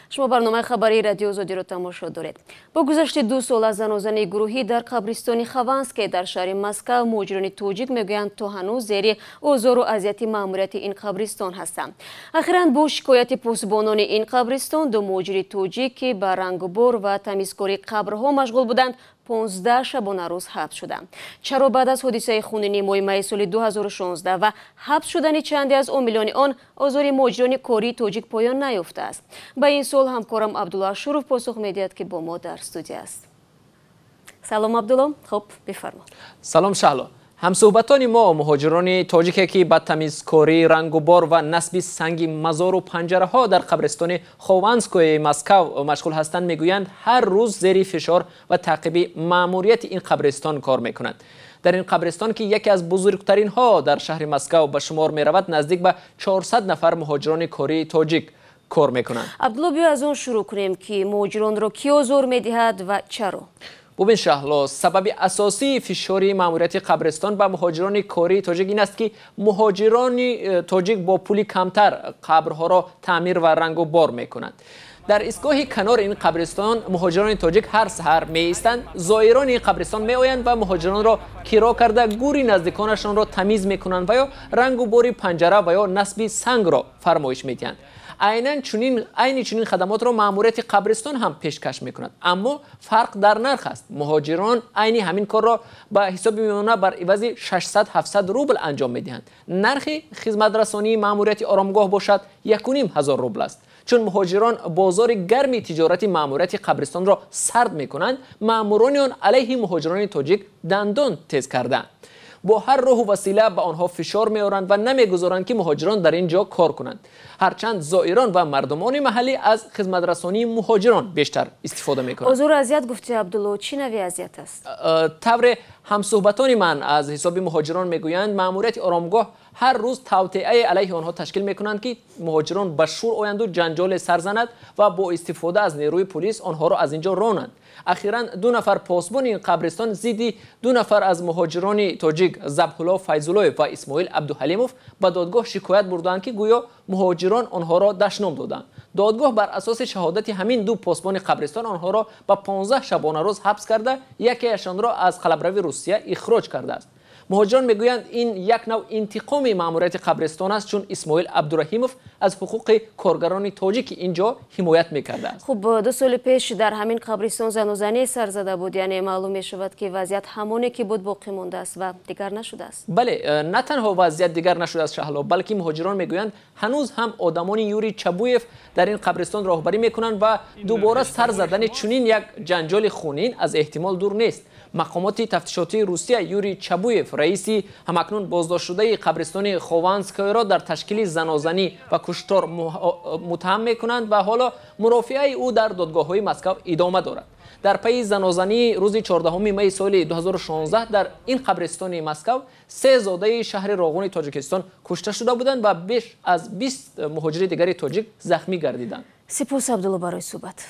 شما برنامه خبری رادیو آزادی رو تماشا دارید. با گذشت 2 سال از زنازنی گروهی در قبرستان خوانسک در شهر مسکو، مهاجران توجیک میگویند تا هنوز زیر آزار و اذیت ماموریت این قبرستان هستند. اخیراً با شکایت پاسبانان این قبرستان، 2 مهاجر توجیک که به رنگبار و تمیزکاری قبرها مشغول بودند 15 شبانه روز حبس شدند. چرا بعد از حادثه خونینی مای سال 2016 و حبس شدن چندی از عاملان آن آزار مهاجران کاری توجیک پایان نیافته است؟ به این سوال همکارم عبدالله شروف پاسخ میدهد که با ما در استودیو است. سلام عبدالله، خب بفرمایید. سلام شهلا. همصحبتان ما مهاجران تاجیک که به تمیزکاری، رنگ و بار و نصب سنگ مزار و پنجره ها در قبرستان خوانسکوی مسکو مشغول هستند میگویند هر روز زیر فشار و تعقیب ماموریت این قبرستان کار میکنند. در این قبرستان که یکی از بزرگترین ها در شهر مسکو به شمار می رود، نزدیک به 400 نفر مهاجران کاری تاجیک کار میکنند. عبدالله، بیا از اون شروع کنیم که مهاجران را کی آزار میدهد و چرا؟ ببین شهلا، سبب اساسی فشاری ماموریت قبرستان به مهاجران کاری تاجیک این است که مهاجران تاجیک با پولی کمتر قبرها را تعمیر و رنگ و بار میکنند. در ایستگاه کنار این قبرستان مهاجران تاجیک هر سحر می ایستند، زائران این قبرستان می آیند و مهاجران را کرا کرده گوری نزدیکانشان را تمیز میکنند و یا رنگ و بار پنجره و یا نصب سنگ را فرمایش میدهند. عین چنین خدمات را ماموریت قبرستان هم پیشکش میکند، اما فرق در نرخ است. مهاجران عین همین کار را به حساب میمانه بر عوض 600-700 روبل انجام میدهند. نرخ خدمت رسانی ماموریت آرامگاه باشد 1,500 روبل است. چون مهاجران بازار گرم تجارتی ماموریت قبرستان را سرد میکنند، ماموران آن علیه مهاجران تاجیک دندان تیز کردند. با هر راه و وسیله به آنها فشار میآورند و نمیگذارند که مهاجران در اینجا کار کنند. هرچند زائران و مردمان محلی از خدمت رسانی مهاجران بیشتر استفاده میکنند. آزار و اذیت گفتی عبدالله، چی نوع اذیت است؟ طور همصحبتان من از حساب مهاجران میگویند ماموریت آرامگاه هر روز توطئه علیه آنها تشکیل میکنند که مهاجران به شور آیند و جنجال سر زند و با استفاده از نیروی پلیس آنها را از اینجا رانند. اخیراً 2 نفر پاسبان این قبرستان ضد 2 نفر از مهاجران تاجیک، ذبح‌الله فیض‌الله و اسماعیل عبدالحلیموف، به دادگاه شکایت بردند که گویا مهاجران آنها را دشنام دادند. دادگاه بر اساس شهادت همین 2 پاسبان قبرستان آنها را به 15 شبانه روز حبس کرده، یکیشان را از قلمرو روسیه اخراج کرده است. مهاجران میگویند این یک نوع انتقام ماموریت قبرستان است، چون اسماعیل عبدالرحیموف از حقوق کارگران تاجیک اینجا حمایت میکرده است. خب 2 سال پیش در همین قبرستان زنازنی سر زده بود، یعنی معلوم می شود که وضعیت همانی که بود باقی مانده است و دیگر نشده است. بله، نه تنها وضعیت دیگر نشده است شهلا، بلکه مهاجران میگویند هنوز هم آدمان یوری چبویف در این قبرستان راهبری میکنند و دوباره سر زدن چنین یک جنجال خونین از احتمال دور نیست. مقامات تفتیشاتی روسیه یوری چبویف، رئیسی همکنون بازداشت شده قبرستان خوانسکوی را در تشکیل زنازنی و کشتار متهم میکنند و حالا مرافعه او در دادگاه‌های مسکو ادامه دارد. در پی زنازنی روز 14 می سال 2016 در این قبرستان مسکو 3 زاده شهر راغون تاجیکستان کشته شده بودند و بیش از 20 مهاجر دیگر تاجیک زخمی گردیدند. سپاس عبدالله برای صحبت.